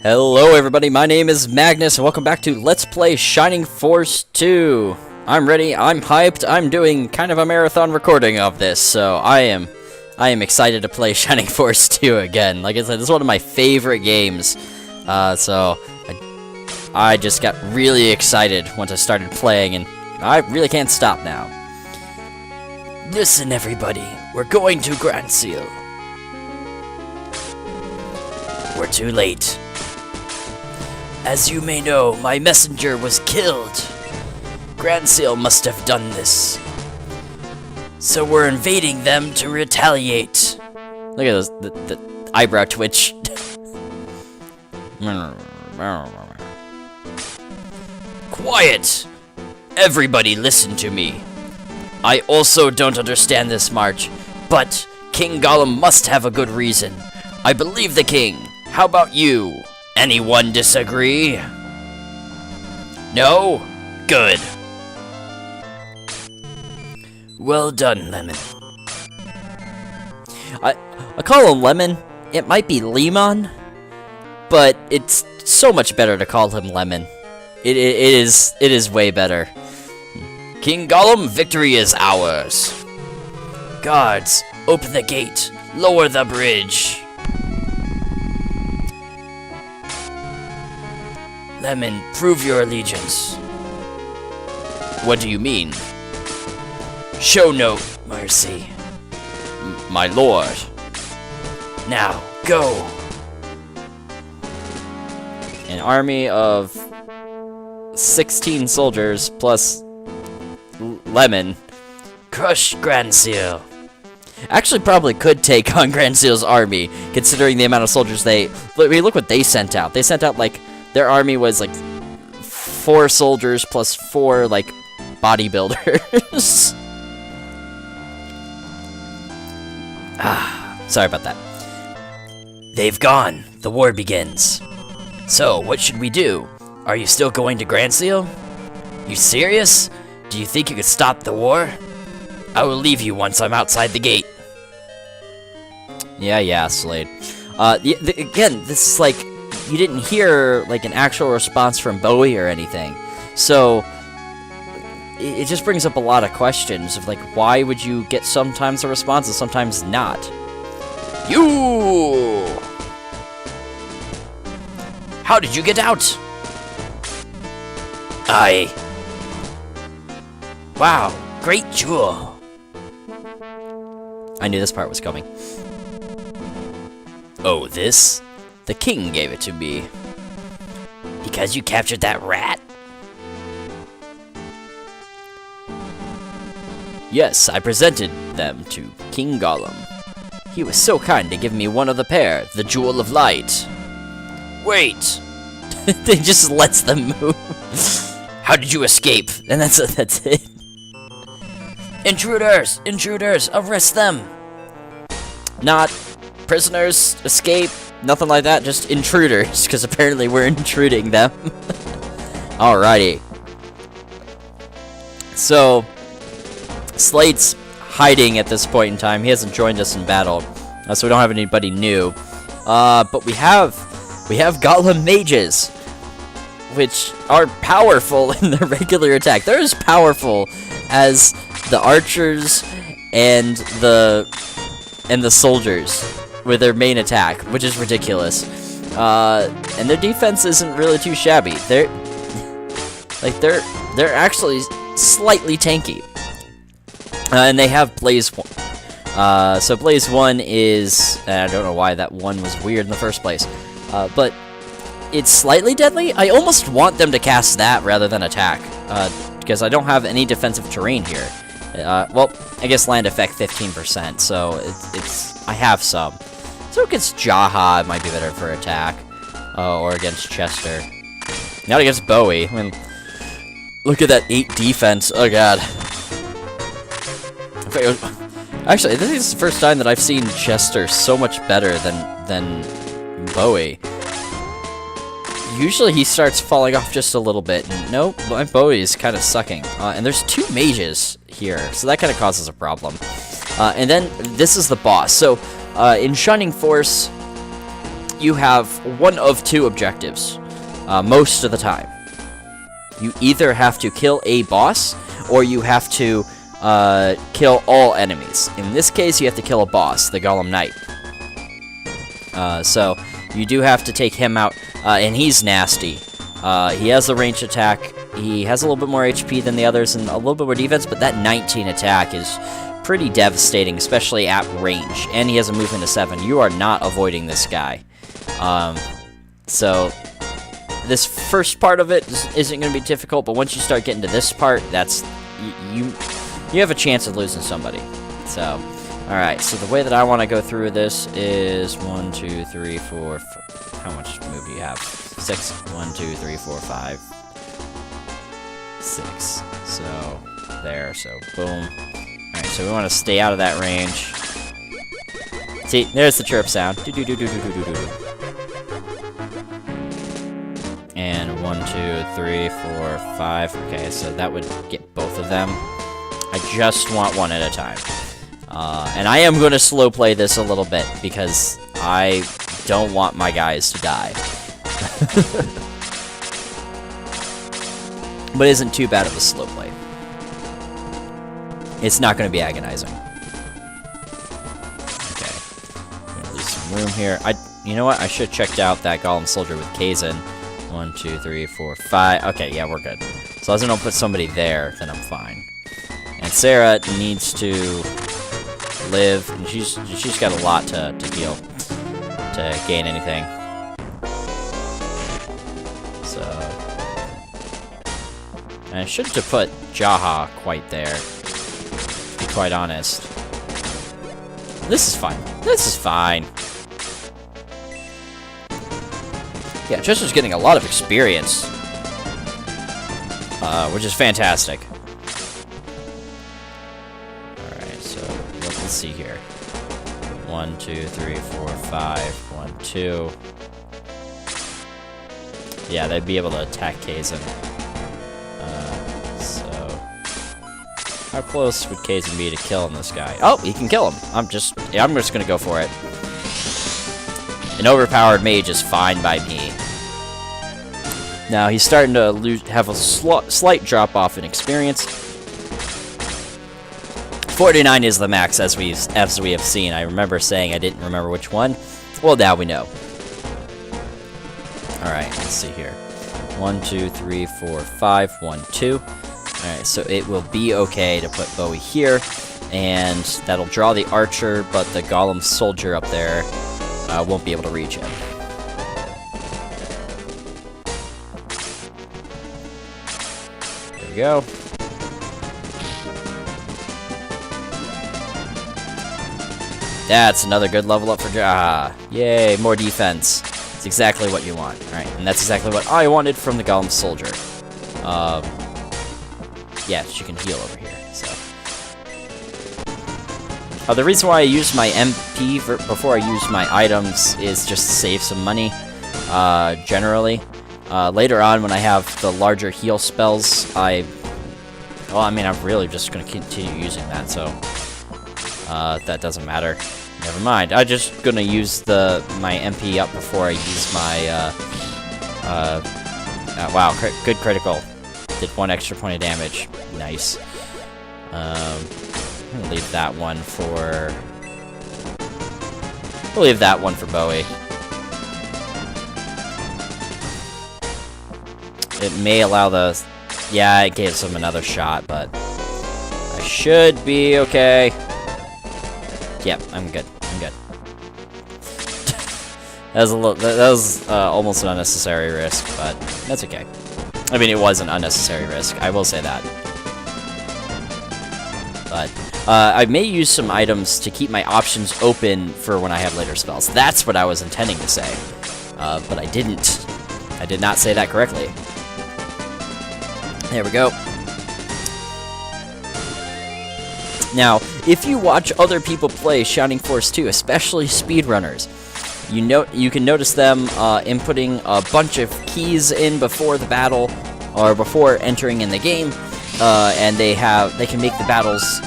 Hello everybody, my name is Magnus and welcome back to Let's Play Shining Force 2. I'm ready, I'm hyped, I'm doing kind of a marathon recording of this, so I am excited to play Shining Force 2 again. Like I said, this is one of my favorite games, so I just got really excited once I started playing, and I really can't stop now. Listen everybody, we're going to Grand Seal. We're too late. As you may know, my messenger was killed. Grand Seal must have done this. So we're invading them to retaliate. Look at those, the eyebrow twitch. Quiet! Everybody listen to me. I also don't understand this march, but King Galam must have a good reason. I believe the king. How about you? Anyone disagree? No? Good. Well done, Lemon. I call him Lemon. It might be Lemon, but it's so much better to call him Lemon. It is way better. King Galam, victory is ours. Guards, open the gate. Lower the bridge. Lemon, prove your allegiance. What do you mean? Show no mercy. My lord. Now, go. An army of 16 soldiers plus Lemon. Crush Grand Seal. Actually, probably could take on Grand Seal's army, considering the amount of soldiers they... Look what they sent out. They sent out, like... Their army was, like, 4 soldiers plus 4, like, bodybuilders. Sorry about that. They've gone. The war begins. So, what should we do? Are you still going to Grand Seal? You serious? Do you think you could stop the war? I will leave you once I'm outside the gate. Yeah, Slade. Again, this is, like... You didn't hear, like, an actual response from Bowie or anything. So, it just brings up a lot of questions of, like, why would you get sometimes a response and sometimes not? You! How did you get out? Wow, great jewel. I knew this part was coming. Oh, this? The king gave it to me. Because you captured that rat? Yes, I presented them to King Galam. He was so kind to give me one of the pair, the Jewel of Light. Wait! They just lets them move. How did you escape? And that's it. Intruders! Intruders! Arrest them! Not prisoners, escape, nothing like that, just intruders, because apparently we're intruding them. Alrighty. So, Slade's hiding at this point in time. He hasn't joined us in battle, so we don't have anybody new. But we have Galam mages, which are powerful in the regular attack. They're as powerful as the archers and the soldiers with their main attack, which is ridiculous. And their defense isn't really too shabby. They're actually slightly tanky. And they have Blaze 1. So Blaze 1 is... I don't know why that 1 was weird in the first place. But it's slightly deadly. I almost want them to cast that rather than attack. Because I don't have any defensive terrain here. Well, I guess land effect 15%, so I have some. So against Jaha, it might be better for attack. Or against Chester. Not against Bowie. I mean, look at that 8 defense. Oh god. Actually, this is the first time that I've seen Chester so much better than Bowie. Usually he starts falling off just a little bit. Nope, my Bowie is kind of sucking. And there's 2 mages here, so that kind of causes a problem. And then this is the boss. So in Shining Force, you have one of two objectives most of the time. You either have to kill a boss, or you have to kill all enemies. In this case, you have to kill a boss, the Galam Knight. So you do have to take him out, and he's nasty. He has a ranged attack. He has a little bit more HP than the others and a little bit more defense, but that 19 attack is pretty devastating, especially at range. And he has a movement of 7. You are not avoiding this guy. So this first part of it isn't going to be difficult, but once you start getting to this part, that's you have a chance of losing somebody. So, alright, so the way that I want to go through this is 1, 2, 3, 4, how much move do you have? 6. 1, 2, 3, 4, 5, 6. So, there, so boom. Alright, so we want to stay out of that range. See, there's the chirp sound. Do-do-do-do-do-do-do-do. And 1, 2, 3, 4, 5. Okay, so that would get both of them. I just want one at a time. And I am going to slow play this a little bit because I don't want my guys to die. But it isn't too bad of a slow play. It's not going to be agonizing. Okay. I'm going to leave some room here. You know what? I should have checked out that Golem Soldier with Kazin. 1, 2, 3, 4, 5. Okay, yeah, we're good. So as long as I don't put somebody there, then I'm fine. And Sarah needs to live, and she's got a lot to heal to gain anything. So, and I should have put Jaha quite there, to be quite honest. This is fine. This is fine. Yeah, Chester's getting a lot of experience, which is fantastic. Alright, so let's see here. 1, 2, 3, 4, 5. 1, 2. Yeah, they'd be able to attack Kazin. So how close would Kazin be to killing this guy? Oh, he can kill him. I'm just gonna go for it. An overpowered mage is fine by me. Now he's starting to have a slight drop off in experience. 49 is the max, as we have seen. I remember saying I didn't remember which one. Well, now we know. All right, let's see here. 1, 2, 3, 4, 5. 1, 2. All right, so it will be okay to put Bowie here, and that'll draw the archer, but the Golem Soldier up there won't be able to reach him. There we go. That's another good level up for Jaha. Yay, more defense. It's exactly what you want. Alright, and that's exactly what I wanted from the Golem Soldier. Yeah, she can heal over here, so. The reason why I use my MP before I use my items is just to save some money, generally. Later on, when I have the larger heal spells, I'm really just going to continue using that, so that doesn't matter. Never mind. I'm just going to use my MP up before I use my, wow, good critical. Did 1 extra point of damage. Nice. I'm going to leave that one for... We'll leave that one for Bowie. It may allow the... Yeah, it gives him another shot, but... I should be okay. Yep, I'm good. I'm good. That was almost an unnecessary risk, but that's okay. I mean, it was an unnecessary risk. I will say that. But I may use some items to keep my options open for when I have later spells. That's what I was intending to say. But I didn't. I did not say that correctly. There we go. Now, if you watch other people play Shining Force 2, especially speedrunners, you can notice them inputting a bunch of keys in before the battle or before entering in the game, and they can make the battles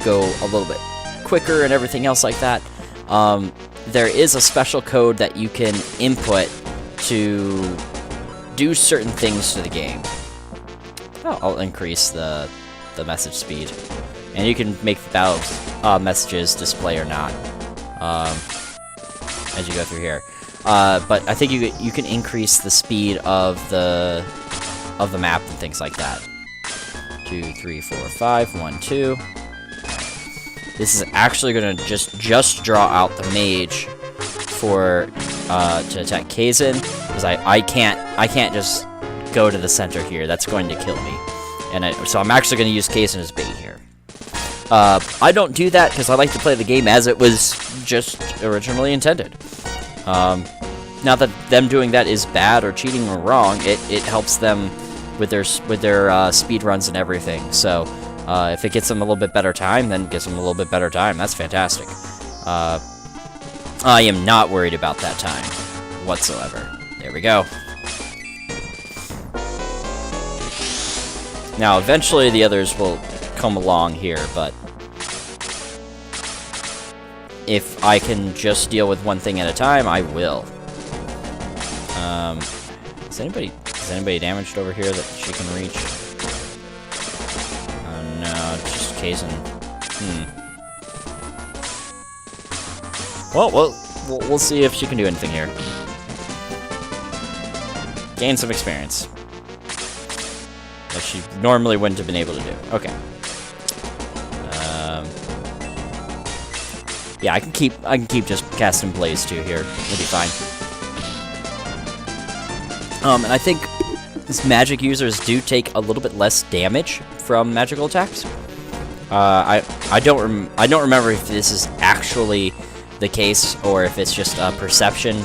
go a little bit quicker and everything else like that. there is a special code that you can input to do certain things to the game. I'll increase the message speed, and you can make the battle messages display or not as you go through here. But I think you can increase the speed of the map and things like that. 2, 3, 4, 5, 1, 2. This is actually gonna just draw out the mage for to attack Kazin, because I can't just go to the center here. That's going to kill me, and so I'm actually going to use Kazin as bait here. I don't do that because I like to play the game as it was just originally intended. Not that them doing that is bad or cheating or wrong. It helps them with their speed runs and everything. So if it gets them a little bit better time, then it gets them a little bit better time. That's fantastic. I am not worried about that time whatsoever. There we go. Now, eventually the others will come along here, but if I can just deal with one thing at a time, I will. Is anybody damaged over here that she can reach? Oh no, it's just Kazin. Well, we'll see if she can do anything here. Gain some experience that she normally wouldn't have been able to do. Okay. Yeah, I can keep just casting Blaze 2 here. It'll be fine. And I think these magic users do take a little bit less damage from magical attacks. I don't remember if this is actually the case or if it's just a perception,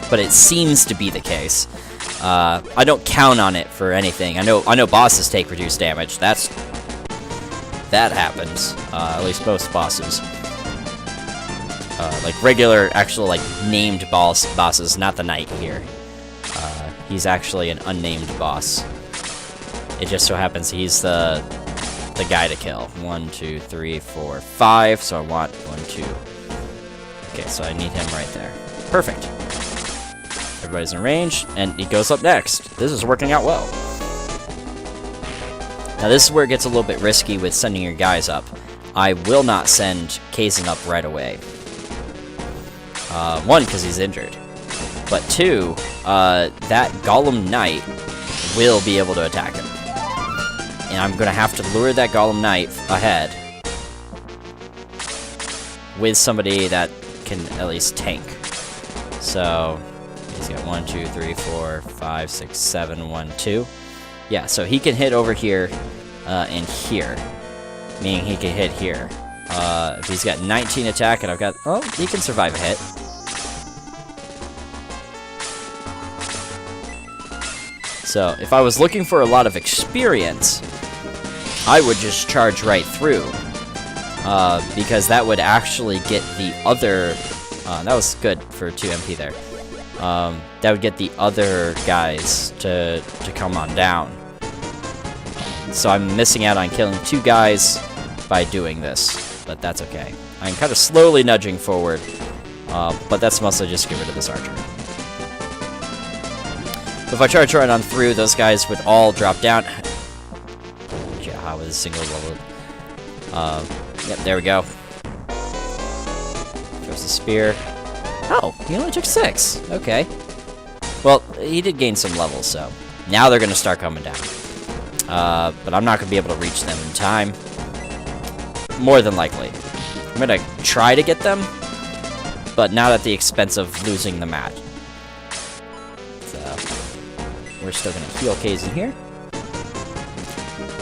but it seems to be the case. I don't count on it for anything. I know bosses take reduced damage. That happens. At least most bosses. Like regular, actual, like, named bosses, not the knight here. He's actually an unnamed boss. It just so happens he's the guy to kill. 1, 2, 3, 4, 5. So I want 1, 2. Okay, so I need him right there. Perfect. Everybody's in range, and he goes up next. This is working out well. Now this is where it gets a little bit risky with sending your guys up. I will not send Kazin up right away. 1, because he's injured. But 2, that Golem Knight will be able to attack him. And I'm going to have to lure that Golem Knight ahead with somebody that can at least tank. So, he's got 1, 2, 3, 4, 5, 6, 7, 1, 2. Yeah, so he can hit over here and here. Meaning he can hit here. If he's got 19 attack and I've got... Oh, he can survive a hit. So, if I was looking for a lot of experience, I would just charge right through. Because that would actually get the other... that was good for 2 MP there. That would get the other guys to come on down. So I'm missing out on killing 2 guys by doing this. But that's okay. I'm kind of slowly nudging forward. But that's mostly just get rid of this archer. If I charge right on through, those guys would all drop down. Yeah, I was single leveled. Yep, there we go. Throws the spear. Oh, he only took 6. Okay. Well, he did gain some levels, so now they're going to start coming down. But I'm not going to be able to reach them in time. More than likely. I'm going to try to get them, but not at the expense of losing the match. We're still going to heal Kazin here.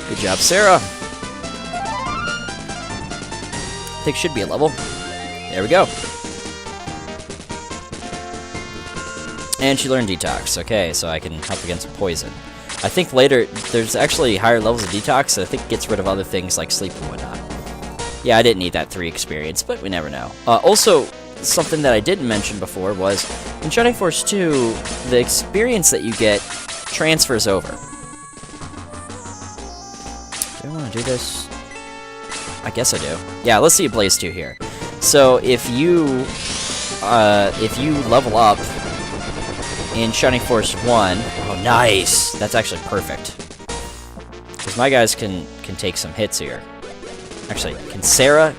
Good job, Sarah. I think should be a level. There we go. And she learned Detox. Okay, so I can help against poison. I think later, there's actually higher levels of Detox that I think gets rid of other things like sleep and whatnot. Yeah, I didn't need that 3 experience, but we never know. Also, something that I didn't mention before was, in Shining Force 2, the experience that you get transfers over. Do I want to do this? I guess I do. Yeah, let's see a Blaze 2 here. So if you level up in Shining Force 1, oh nice, that's actually perfect. Because my guys can take some hits here. Actually, can Sarah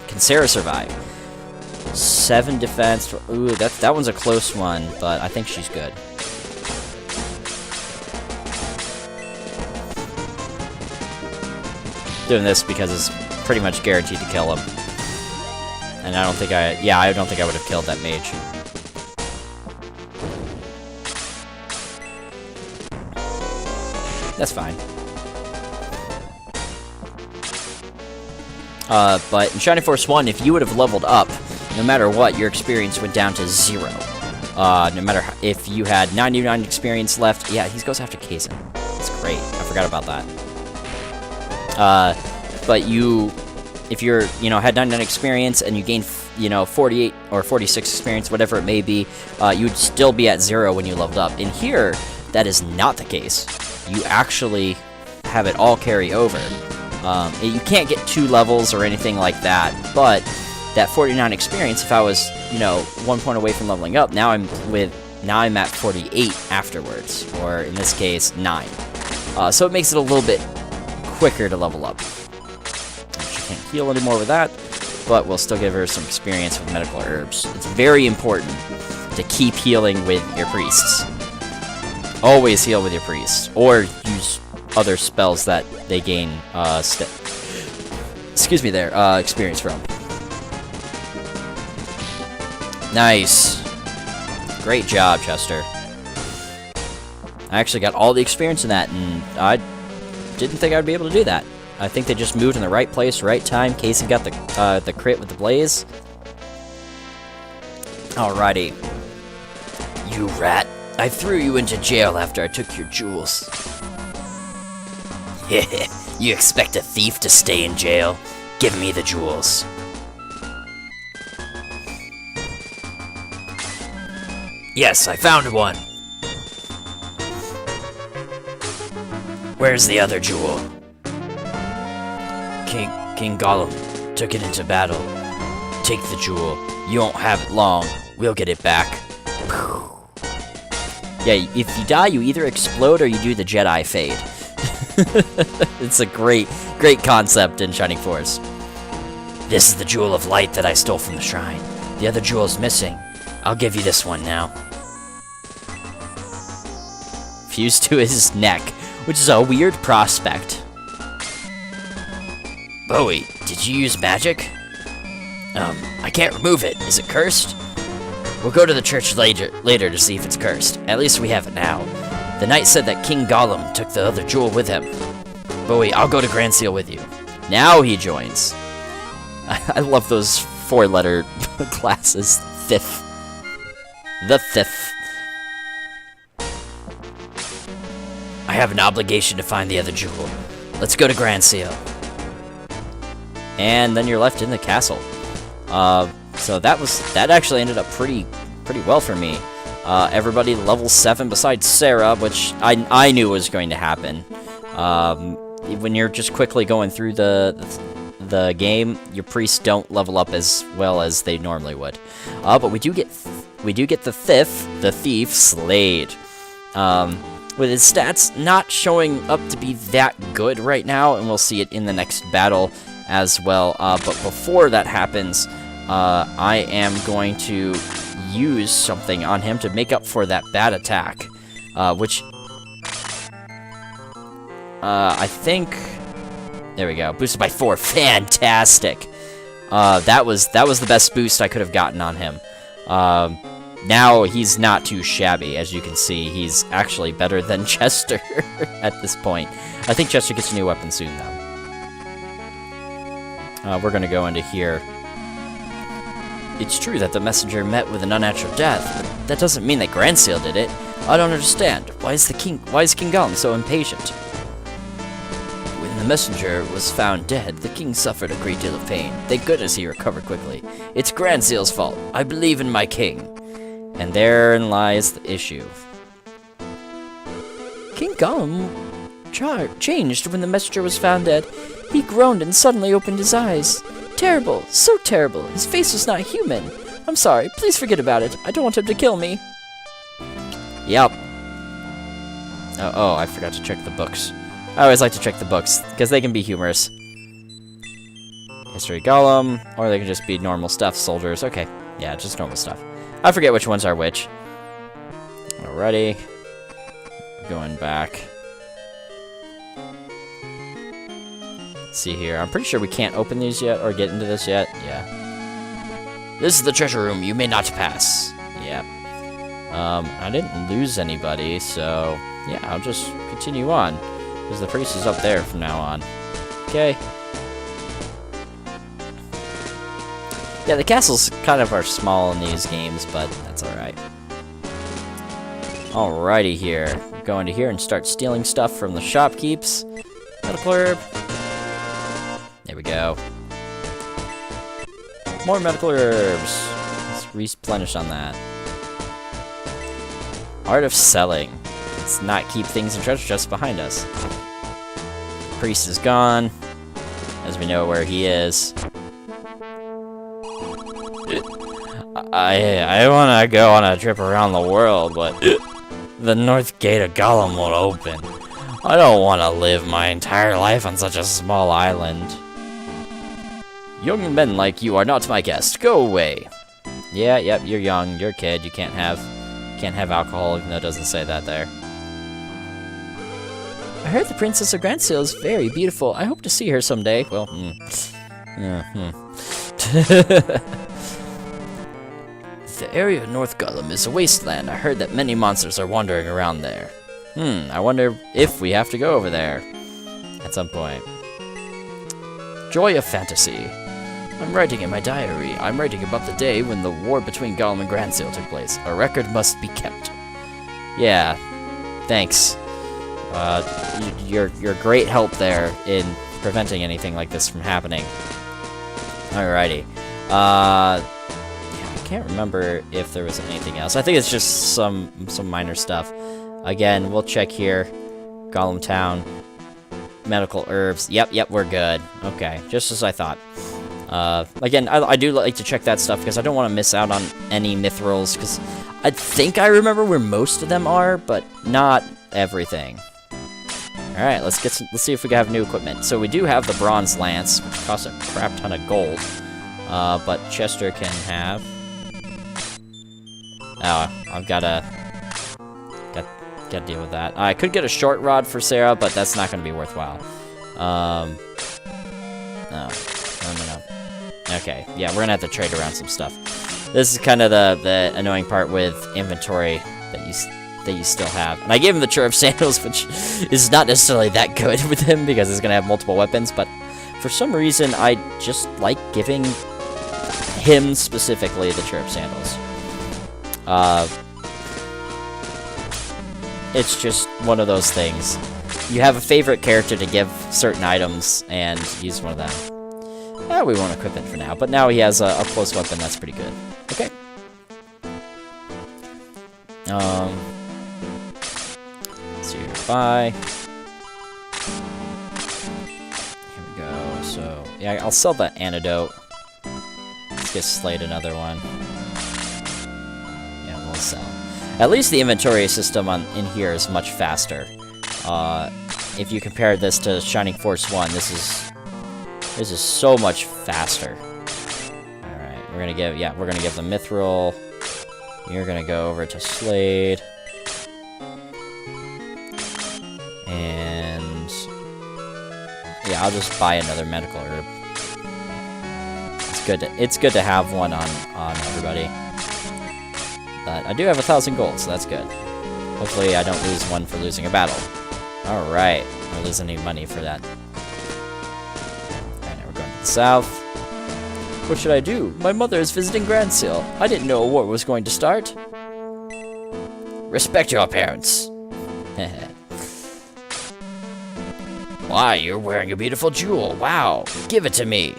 survive? 7 defense. Ooh, that one's a close one, but I think she's good. Doing this because it's pretty much guaranteed to kill him. And I don't think I would have killed that mage. That's fine. But in Shining Force 1, if you would have leveled up, no matter what, your experience went down to 0. No matter if you had 99 experience left. Yeah, he goes after Kazan. That's great. I forgot about that. But if you're, had 99 experience and you gain, 48 or 46 experience, whatever it may be, you would still be at 0 when you leveled up. In here, that is not the case. You actually have it all carry over. You can't get 2 levels or anything like that, but that 49 experience, if I was, 1 point away from leveling up, now I'm at 48 afterwards, or in this case, 9. So it makes it a little bit quicker to level up. She can't heal anymore with that, but we'll still give her some experience with medical herbs. It's very important to keep healing with your priests. Always heal with your priests, or use other spells that they gain experience from. Nice. Great job, Chester. I actually got all the experience in that, and I didn't think I'd be able to do that. I think they just moved in the right place, right time. Casey got the crit with the blaze. Alrighty. You rat. I threw you into jail after I took your jewels. You expect a thief to stay in jail? Give me the jewels. Yes, I found one. Where's the other jewel? King Galam took it into battle. Take the jewel. You won't have it long. We'll get it back. Yeah, if you die, you either explode or you do the Jedi fade. It's a great concept in Shining Force. This is the jewel of light that I stole from the shrine. The other jewel is missing. I'll give you this one now. Fused to his neck, which is a weird prospect. Bowie, did you use magic? I can't remove it. Is it cursed? We'll go to the church later to see if it's cursed. At least we have it now. The knight said that King Galam took the other jewel with him. Bowie, I'll go to Grand Seal with you. Now he joins. I love those 4-letter classes. Thif. The Thif. I have an obligation to find the other jewel. Let's go to Grand Seal. And then you're left in the castle. So that actually ended up pretty well for me. Everybody level 7 besides Sarah, which I knew was going to happen. When you're just quickly going through the game, your priests don't level up as well as they normally would. But we do get the thief Slade. With his stats not showing up to be that good right now, and we'll see it in the next battle as well. But before that happens, I am going to use something on him to make up for that bad attack, which I think, there we go, boosted by 4, fantastic. That was the best boost I could have gotten on him. Now he's not too shabby, as you can see. He's actually better than Chester at this point. I think Chester gets a new weapon soon, though. We're gonna go into here. It's true that the messenger met with an unnatural death, but that doesn't mean that Grand Seal did it. I don't understand. Why is King Galam so impatient? When the messenger was found dead, the king suffered a great deal of pain. Thank goodness he recovered quickly. It's Grand Seal's fault. I believe in my king. And therein lies the issue. King Galam changed when the messenger was found dead. He groaned and suddenly opened his eyes. Terrible, so terrible. His face was not human. I'm sorry, please forget about it. I don't want him to kill me. Yep. Oh, I forgot to check the books. I always like to check the books, because they can be humorous. History Galam, or they can just be normal stuff, soldiers. Okay, yeah, just normal stuff. I forget which ones are which. Alrighty. Going back. Let's see here. I'm pretty sure we can't open these yet, or get into this yet. Yeah. This is the treasure room. You may not pass. Yep. I didn't lose anybody, so yeah, I'll just continue on. Because the priest is up there from now on. Okay. Yeah, the castles kind of are small in these games, but that's alright. Alrighty here. Go into here and start stealing stuff from the shopkeeps. Medical herb. There we go. More medical herbs. Let's replenish on that. Art of selling. Let's not keep things in treasure chests behind us. Priest is gone, as we know where he is. I want to go on a trip around the world, but the north gate of Galam won't open. I don't want to live my entire life on such a small island. Young men like you are not my guest. Go away. Yeah, yep, you're young, you're a kid, you can't have alcohol, even though it doesn't say that there. I heard the Princess of Grandseal is very beautiful. I hope to see her someday. Well, The area of North Galam is a wasteland. I heard that many monsters are wandering around there. I wonder if we have to go over there at some point. Joy of fantasy. I'm writing in my diary. I'm writing about the day when the war between Galam and Grandseal took place. A record must be kept. Yeah, thanks. You're great help there in preventing anything like this from happening. Alrighty. Yeah, I can't remember if there was anything else. I think it's just some minor stuff. Again, we'll check here. Galam Town. Medical herbs. Yep, we're good. Okay, just as I thought. Again, I do like to check that stuff because I don't want to miss out on any mithrils, because I think I remember where most of them are, but not everything. Alright, let's see if we can have new equipment. So we do have the bronze lance, which costs a crap ton of gold. But Chester can have... Oh, I've gotta deal with that. I could get a short rod for Sarah, but that's not gonna be worthwhile. No. Okay, yeah, we're gonna have to trade around some stuff. This is kind of the annoying part with inventory that you still have. And I gave him the cherub sandals, which is not necessarily that good with him because he's gonna have multiple weapons, but for some reason I just like giving him specifically the cherub sandals. It's just one of those things. You have a favorite character to give certain items, and use one of them. We won't equip it for now, but now he has a close weapon, that's pretty good. Okay. Let's see, bye. Here we go, so, yeah, I'll sell the antidote. Let's get Slade another one. Yeah, we'll sell. At least the inventory system in here is much faster. If you compare this to Shining Force 1, this is so much faster. Alright, we're gonna give them Mithril. You're gonna go over to Slade. And yeah, I'll just buy another medical herb. It's good to have one on everybody. But I do have 1,000 gold, so that's good. Hopefully I don't lose one for losing a battle. Alright, I don't lose any money for that. Alright, now we're going to the south. What should I do? My mother is visiting Grandseal. I didn't know a war was going to start. Respect your parents. Why, you're wearing a beautiful jewel. Wow, give it to me.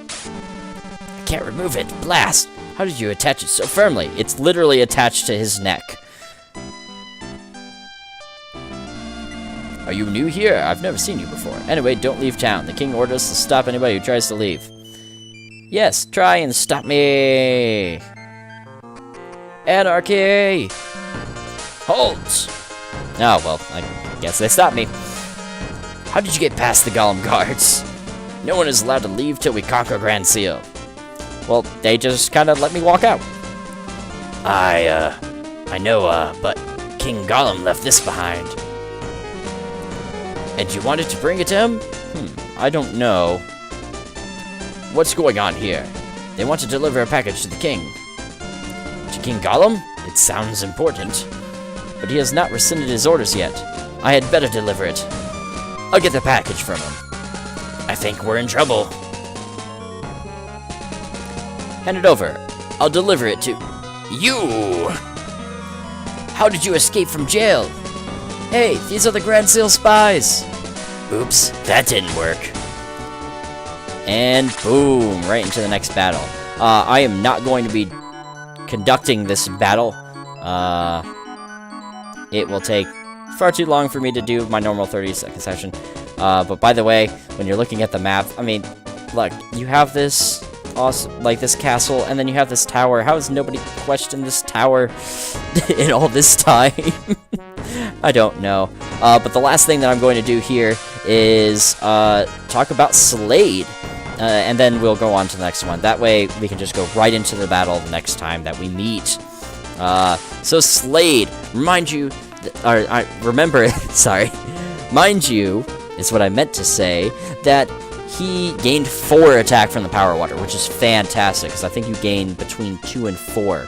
I can't remove it. Blast. How did you attach it so firmly? It's literally attached to his neck. Are you new here? I've never seen you before. Anyway, don't leave town. The king orders us to stop anybody who tries to leave. Yes, try and stop me! Anarchy! Halt! Oh, well, I guess they stopped me. How did you get past the Galam guards? No one is allowed to leave till we conquer Grand Seal. Well, they just kind of let me walk out. I know, but King Galam left this behind. And you wanted to bring it to him? I don't know. What's going on here? They want to deliver a package to the king. To King Galam? It sounds important. But he has not rescinded his orders yet. I had better deliver it. I'll get the package from him. I think we're in trouble. Hand it over. I'll deliver it to... You! How did you escape from jail? Hey, these are the Grand Seal spies! Oops, that didn't work. And boom, right into the next battle. I am not going to be conducting this battle. It will take far too long for me to do my normal 30-second session. But by the way, when you're looking at the map, I mean, look, you have this awesome, like this castle, and then you have this tower. How has nobody questioned this tower in all this time? I don't know. But the last thing that I'm going to do here is talk about Slade. And then we'll go on to the next one. That way, we can just go right into the battle the next time that we meet. So Slade, remember, sorry. Mind you, is what I meant to say, that he gained 4 attack from the Power Water, which is fantastic, because I think you gain between 2 and 4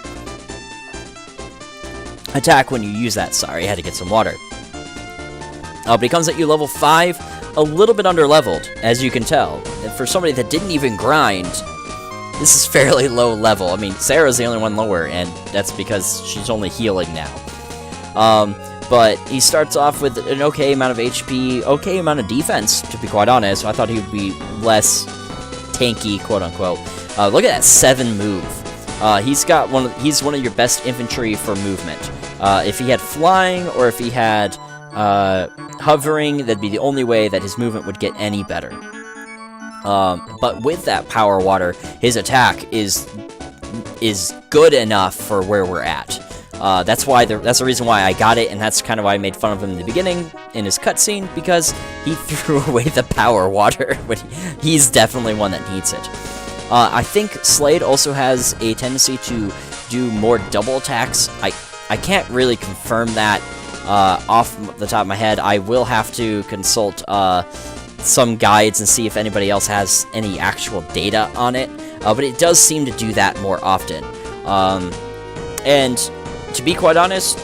attack when you use that. Sorry, I had to get some water. But he comes at you level 5, a little bit under-leveled, as you can tell. And for somebody that didn't even grind, this is fairly low level. I mean, Sarah's the only one lower, and that's because she's only healing now. But he starts off with an okay amount of HP, okay amount of defense, to be quite honest. I thought he would be less tanky, quote-unquote. Look at that 7 move. He's one of your best infantry for movement. If he had flying, or if he had hovering, that'd be the only way that his movement would get any better. But with that Power Water, his attack is good enough for where we're at. That's the reason why I got it, and that's kind of why I made fun of him in the beginning in his cutscene, because he threw away the Power Water, but he's definitely one that needs it. I think Slade also has a tendency to do more double attacks. I can't really confirm that off the top of my head. I will have to consult some guides and see if anybody else has any actual data on it, but it does seem to do that more often. And to be quite honest,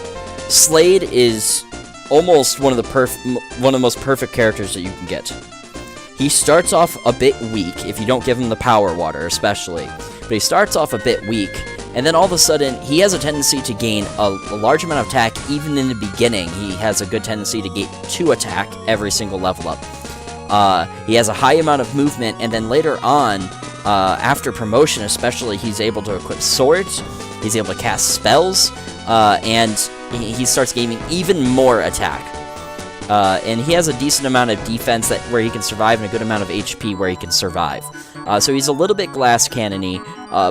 Slade is almost one of the most perfect characters that you can get. He starts off a bit weak if you don't give him the Power Water, especially. But he starts off a bit weak, and then all of a sudden, he has a tendency to gain a large amount of attack even in the beginning. He has a good tendency to gain 2 attack every single level up. He has a high amount of movement, and then later on, after promotion especially, he's able to equip swords, he's able to cast spells, and he starts gaining even more attack. And he has a decent amount of defense where he can survive, and a good amount of HP where he can survive. So he's a little bit glass cannon-y,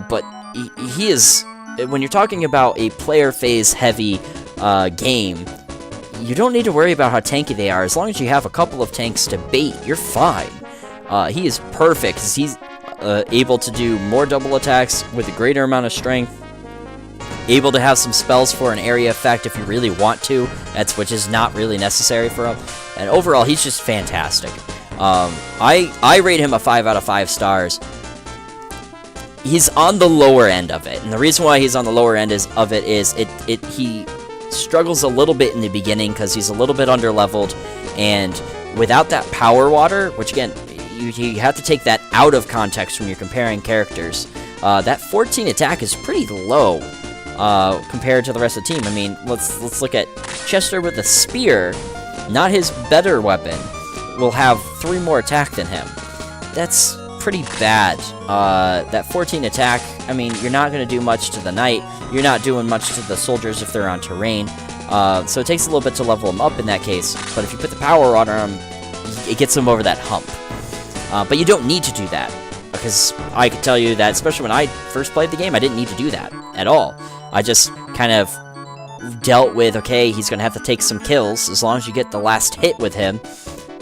but he is, when you're talking about a player phase heavy game, you don't need to worry about how tanky they are. As long as you have a couple of tanks to bait, you're fine. He is perfect, because he's able to do more double attacks with a greater amount of strength, able to have some spells for an area effect if you really want to, which is not really necessary for him. And overall, he's just fantastic. I rate him a 5 out of 5 stars. He's on the lower end of it, and the reason why he's on the lower end is he struggles a little bit in the beginning because he's a little bit under-leveled, and without that Power Water, which again, you have to take that out of context when you're comparing characters, that 14 attack is pretty low compared to the rest of the team. I mean, let's look at Chester with a spear, not his better weapon, will have 3 more attack than him. That's pretty bad. That 14 attack, I mean, you're not going to do much to the knight, you're not doing much to the soldiers if they're on terrain, So it takes a little bit to level him up in that case, but if you put the power on him, it gets him over that hump. But you don't need to do that, because I can tell you that, especially when I first played the game, I didn't need to do that at all. I just kind of dealt with, okay, he's going to have to take some kills. As long as you get the last hit with him,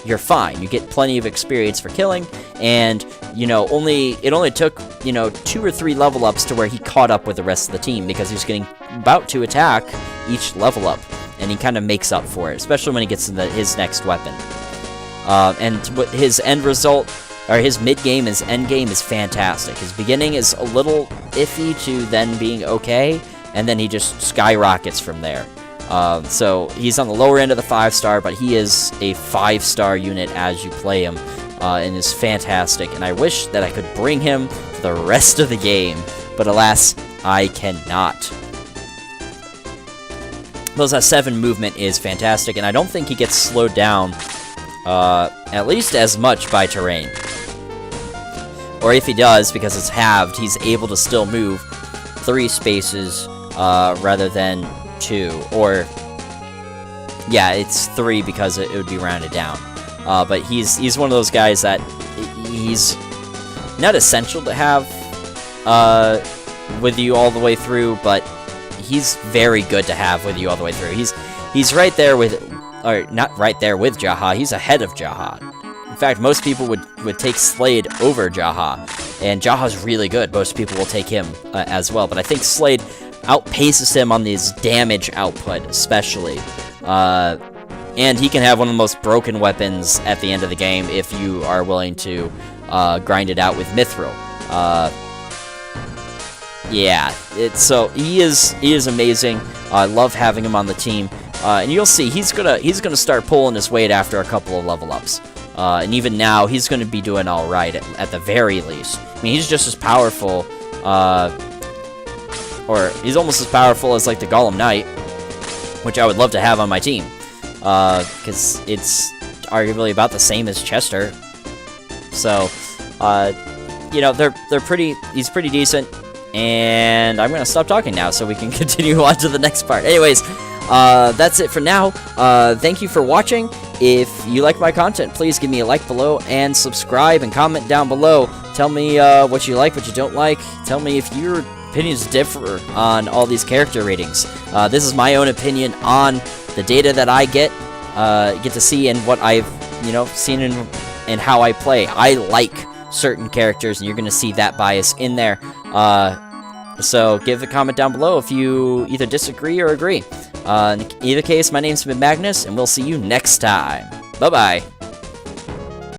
you're fine. You get plenty of experience for killing, and, you know, it only took, you know, 2 or 3 level ups to where he caught up with the rest of the team, because he was getting about to attack each level up, and he kind of makes up for it, especially when he gets into his next weapon. And his end result, or his mid-game, his end-game is fantastic. His beginning is a little iffy to then being okay, and then he just skyrockets from there. So he's on the lower end of the 5-star, but he is a 5-star unit as you play him, and is fantastic. And I wish that I could bring him for the rest of the game, but alas, I cannot. Those S7 movement is fantastic, and I don't think he gets slowed down at least as much by terrain. Or if he does, because it's halved, he's able to still move 3 spaces rather than 2. Or, yeah, it's 3 because it would be rounded down. But he's one of those guys that he's not essential to have with you all the way through, but he's very good to have with you all the way through. He's right there with, or not right there with Jaha, he's ahead of Jaha. In fact, most people would take Slade over Jaha, and Jaha's really good. Most people will take him as well, but I think Slade outpaces him on his damage output, especially. And he can have one of the most broken weapons at the end of the game if you are willing to grind it out with Mithril. Yeah, so he is amazing. I love having him on the team, and you'll see he's gonna start pulling his weight after a couple of level ups. And even now, he's going to be doing all right at the very least. I mean, he's just as powerful, or he's almost as powerful as like the Galam Knight, which I would love to have on my team, because it's arguably about the same as Chester. So, you know, he's pretty decent, and I'm going to stop talking now so we can continue on to the next part. Anyways, that's it for now. Thank you for watching. If you like my content, please give me a like below and subscribe and comment down below. Tell me what you like, what you don't like. Tell me if your opinions differ on all these character ratings. This is my own opinion on the data that I get to see and what I've, you know, seen and how I play. I like certain characters, and you're going to see that bias in there. So give a comment down below if you either disagree or agree. In either case, my name's been Magnus, and we'll see you next time. Bye-bye.